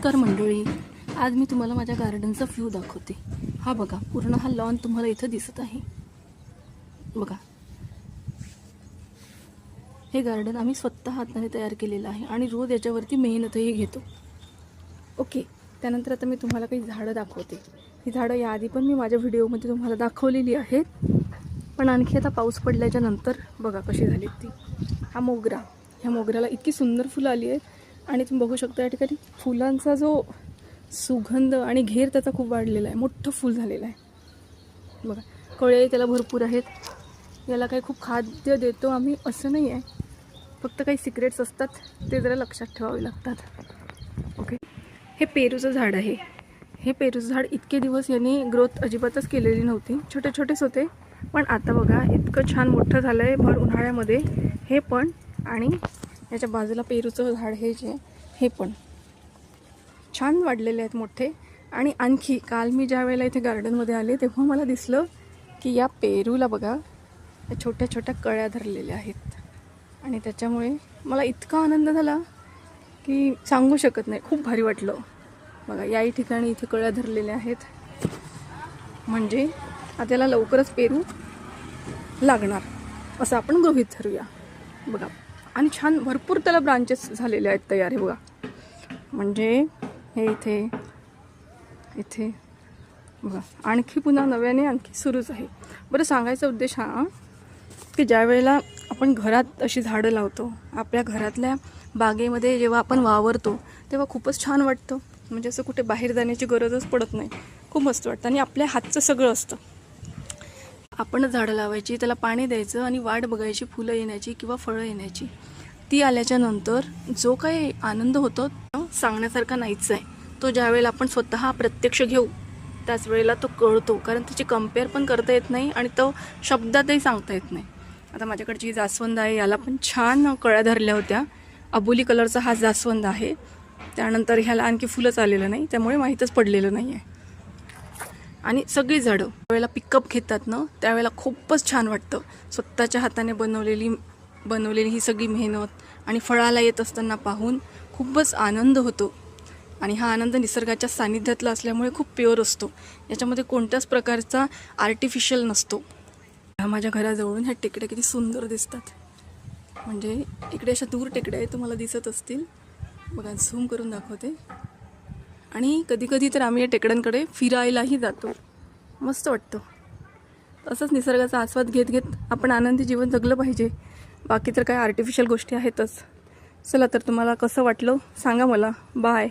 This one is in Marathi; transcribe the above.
नमस्कार मंडळी, आज मी तुम्हाला माझ्या गार्डनचा व्ह्यू दाखवते. हा बघा, पूर्ण हा लॉन तुम्हाला इथं दिसत आहे. बघा, हे गार्डन आम्ही स्वतः हाताने तयार केलेलं आहे आणि रोज याच्यावरती मेहनतही घेतो. ओके, त्यानंतर आता मी तुम्हाला काही झाडं दाखवते. ही झाडं याआधी पण मी माझ्या व्हिडिओमध्ये तुम्हाला दाखवलेली आहेत, पण आणखी आता पाऊस पडल्याच्या नंतर बघा कशी झाली ती. हा मोगरा, ह्या मोगऱ्याला इतकी सुंदर फुलं आली आहेत आणि तुम्ही बघू शकता या ठिकाणी फुलांचा जो सुगंध आणि घेर त्याचा खूप वाढलेला आहे. मोठं फूल झालेलं आहे बघा. कळे त्याला भरपूर आहेत. याला काही खूप खाद्य देतो आम्ही असं नाही आहे, फक्त काही सिक्रेट्स असतात ते जरा लक्षात ठेवावे लागतात. ओके, हे पेरूचं झाड आहे. हे पेरूचं झाड इतके दिवस याने ग्रोथ अजिबातच केलेली नव्हती, छोटे छोटेच होते, पण आता बघा इतकं छान मोठं झालं आहे भर उन्हाळ्यामध्ये. हे पण आणि याच्या बाजूला पेरूचं झाड हे जे हे पण छान वाढलेले आहेत मोठे. आणि आणखी काल मी ज्या वेळेला इथे गार्डनमध्ये आले तेव्हा मला दिसलं की या पेरूला बघा या छोट्या छोट्या कळ्या धरलेल्या आहेत आणि त्याच्यामुळे मला इतका आनंद झाला की सांगू शकत नाही. खूप भारी वाटलं. बघा याही ठिकाणी इथे कळ्या धरलेल्या आहेत, म्हणजे आता त्याला लवकरच पेरू लागणार असं आपण गृहीत धरूया. बघा, आणि छान भरपूर त्याला ब्रांचेस झालेले आहेत तयार. हे बघा, म्हणजे हे इथे इथे बघा, आणखी पुन्हा नव्याने आणखी सुरूच आहे. बरं, सांगायचा उद्देश हा की ज्या वेळेला आपण घरात अशी झाडं लावतो, आपल्या घरातल्या बागेमध्ये जेव्हा आपण वावरतो तेव्हा खूपच छान वाटतं. म्हणजे असं कुठे बाहेर जाण्याची गरजच पडत नाही. खूप मस्त वाटतं आणि आपल्या हातचं सगळं असतं. आपणच झाडं लावायची, त्याला पाणी द्यायचं आणि वाट बघायची फुलं येण्याची किंवा फळं येण्याची. ती आल्याच्या नंतर जो काही आनंद होतो सांगण्यासारखा नाहीच आहे. तो ज्यावेळेला आपण स्वतः प्रत्यक्ष घेऊ त्याच वेळेला तो कळतो, कारण त्याची कंपेअर पण करता येत नाही आणि तो शब्दातही सांगता येत नाही. आता माझ्याकडची जास्वंद आहे, याला पण छान कळ्या धरल्या होत्या. अबोली कलरचा हा जास्वंद आहे. त्यानंतर ह्याला आणखी फुलंच आलेलं नाही, त्यामुळे माहीतच पडलेलं नाही आहे. आणि सगळी झाडं वेळेला पिकअप घेतात ना त्यावेळेला खूपच छान वाटतं. स्वतःच्या हाताने बनवलेली ही सगळी मेहनत आणि फळाला येत असताना पाहून खूपच आनंद होतो. आणि हा आनंद निसर्गाच्या सानिध्यातला असल्यामुळे खूप प्युअर असतो. याच्यामध्ये कोणत्याच प्रकारचा आर्टिफिशियल नसतो. माझ्या घराजवळून ह्या टेकड्या किती सुंदर दिसतात. म्हणजे इकडे अशा दूर टेकड्या तुम्हाला दिसत असतील. बघा, झूम करून दाखवते. आणि कधीकधी तर आम्ही या टेकड्यांकडे फिरायलाही जातो. मस्त वाटतं. तसंच निसर्गाचा आस्वाद घेत घेत आपण आनंदी जीवन जगलं पाहिजे. बाकी तर काय आर्टिफिशियल गोष्टी आहेतच. चला तर, तुम्हाला कसं वाटलं सांगा मला. बाय.